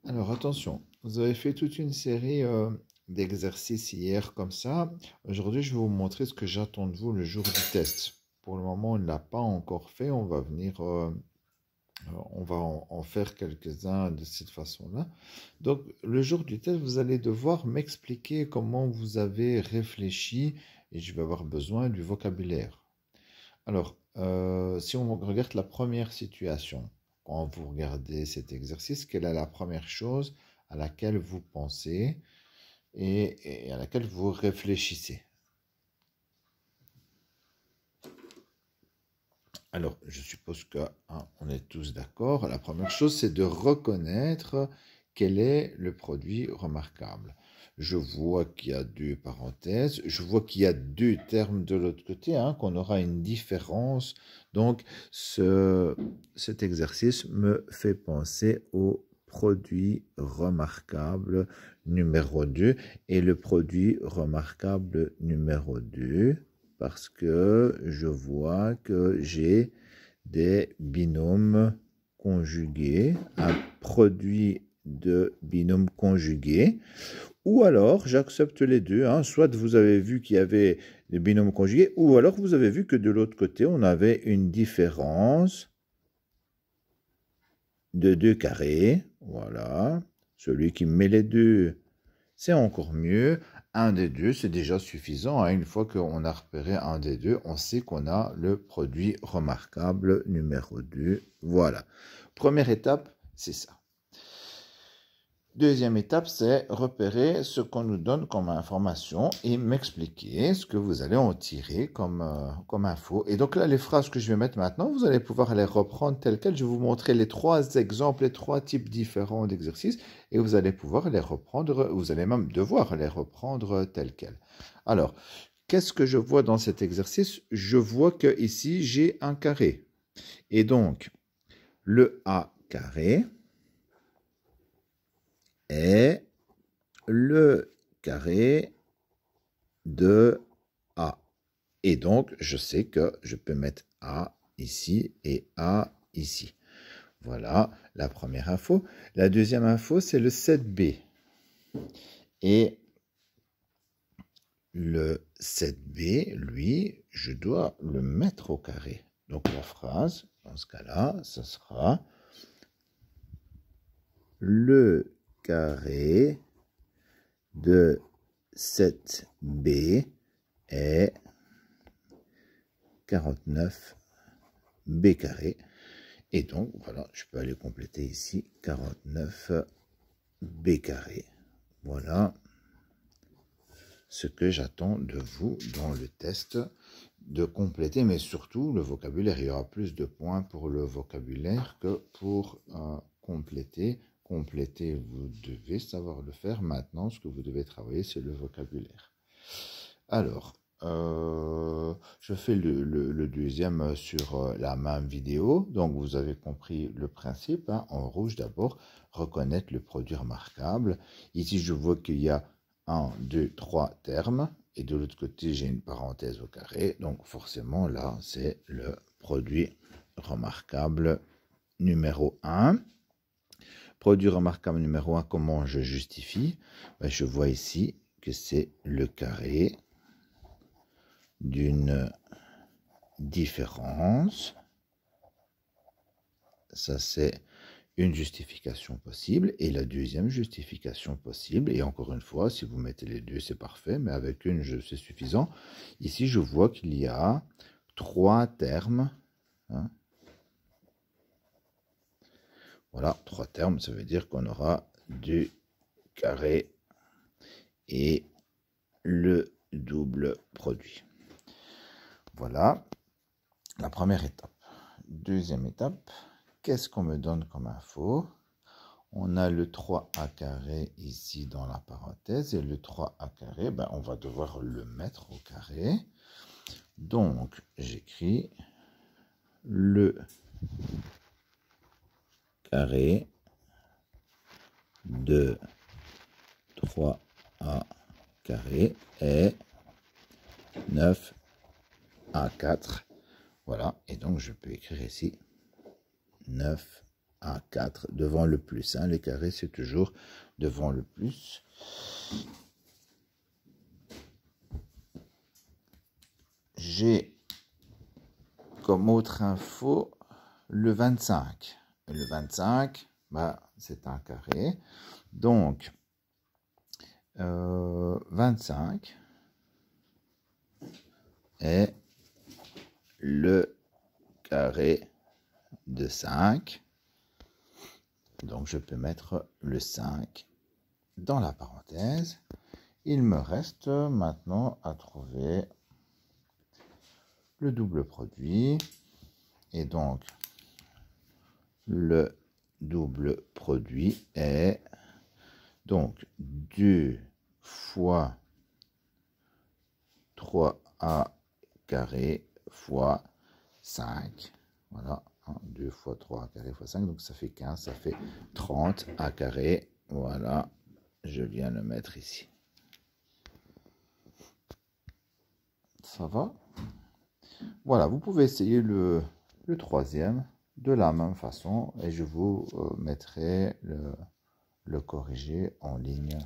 Alors attention, vous avez fait toute une série d'exercices hier comme ça. Aujourd'hui, je vais vous montrer ce que j'attends de vous le jour du test. Pour le moment, on ne l'a pas encore fait. On va venir, on va en faire quelques-uns de cette façon-là. Donc, le jour du test, vous allez devoir m'expliquer comment vous avez réfléchi et je vais avoir besoin du vocabulaire. Alors, si on regarde la première situation, quand vous regardez cet exercice, quelle est la première chose à laquelle vous pensez et à laquelle vous réfléchissez? Alors, je suppose que on est tous d'accord. La première chose, c'est de reconnaître quel est le produit remarquable. Je vois qu'il y a deux parenthèses, je vois qu'il y a deux termes de l'autre côté, qu'on aura une différence. Donc, cet exercice me fait penser au produit remarquable numéro 2 et le produit remarquable numéro 2 parce que je vois que j'ai des binômes conjugués, un produit de binôme conjugué, ou alors j'accepte les deux, soit vous avez vu qu'il y avait des binômes conjugués, ou alors vous avez vu que de l'autre côté, on avait une différence de deux carrés, voilà, celui qui met les deux, c'est encore mieux. Un des deux, c'est déjà suffisant. Une fois qu'on a repéré un des deux, on sait qu'on a le produit remarquable numéro 2. Voilà. Première étape, c'est ça. Deuxième étape, c'est repérer ce qu'on nous donne comme information et m'expliquer ce que vous allez en tirer comme info. Et donc là, les phrases que je vais mettre maintenant, vous allez pouvoir les reprendre telles quelles. Je vais vous montrer les trois exemples, les trois types différents d'exercices et vous allez pouvoir les reprendre, vous allez même devoir les reprendre telles quelles. Alors, qu'est-ce que je vois dans cet exercice? Je vois que ici, j'ai un carré. Et donc, le A carré est le carré de A. Et donc, je sais que je peux mettre A ici et A ici. Voilà la première info. La deuxième info, c'est le 7B. Et le 7B, lui, je dois le mettre au carré. Donc la phrase, dans ce cas-là, ce sera le carré de 7B est 49 B carré. Et donc, voilà, je peux aller compléter ici 49 B carré. Voilà ce que j'attends de vous dans le test de compléter, mais surtout le vocabulaire. Il y aura plus de points pour le vocabulaire que pour compléter. Compléter, vous devez savoir le faire. Maintenant, ce que vous devez travailler, c'est le vocabulaire. Alors, je fais le deuxième sur la même vidéo. Donc, vous avez compris le principe. En rouge, d'abord, reconnaître le produit remarquable. Ici, je vois qu'il y a 1, 2, 3 termes. Et de l'autre côté, j'ai une parenthèse au carré. Donc, forcément, là, c'est le produit remarquable numéro 1. Produit remarquable numéro 1, comment je justifie? Je vois ici que c'est le carré d'une différence. Ça, c'est une justification possible. Et la deuxième justification possible, et encore une fois, si vous mettez les deux, c'est parfait, mais avec une, c'est suffisant. Ici, je vois qu'il y a 3 termes. Voilà, 3 termes, ça veut dire qu'on aura du carré et le double produit. Voilà la première étape. Deuxième étape, qu'est-ce qu'on me donne comme info? On a le 3a carré ici dans la parenthèse et le 3a carré, on va devoir le mettre au carré. Donc, j'écris le carré de 3a carré est 9a4. Voilà, et donc je peux écrire ici 9 à 4 devant le plus. Hein. Les carrés, c'est toujours devant le plus. J'ai comme autre info le 25. Le 25, bah, c'est un carré. Donc, 25 est le carré de 5. Donc, je peux mettre le 5 dans la parenthèse. Il me reste maintenant à trouver le double produit. Et donc, le double produit est donc 2 fois 3a carré fois 5. Voilà, 2 fois 3a carré fois 5, donc ça fait 15, ça fait 30 a carré. Voilà, je viens le mettre ici. Ça va? Voilà, vous pouvez essayer le troisième de la même façon et je vous mettrai le corrigé en ligne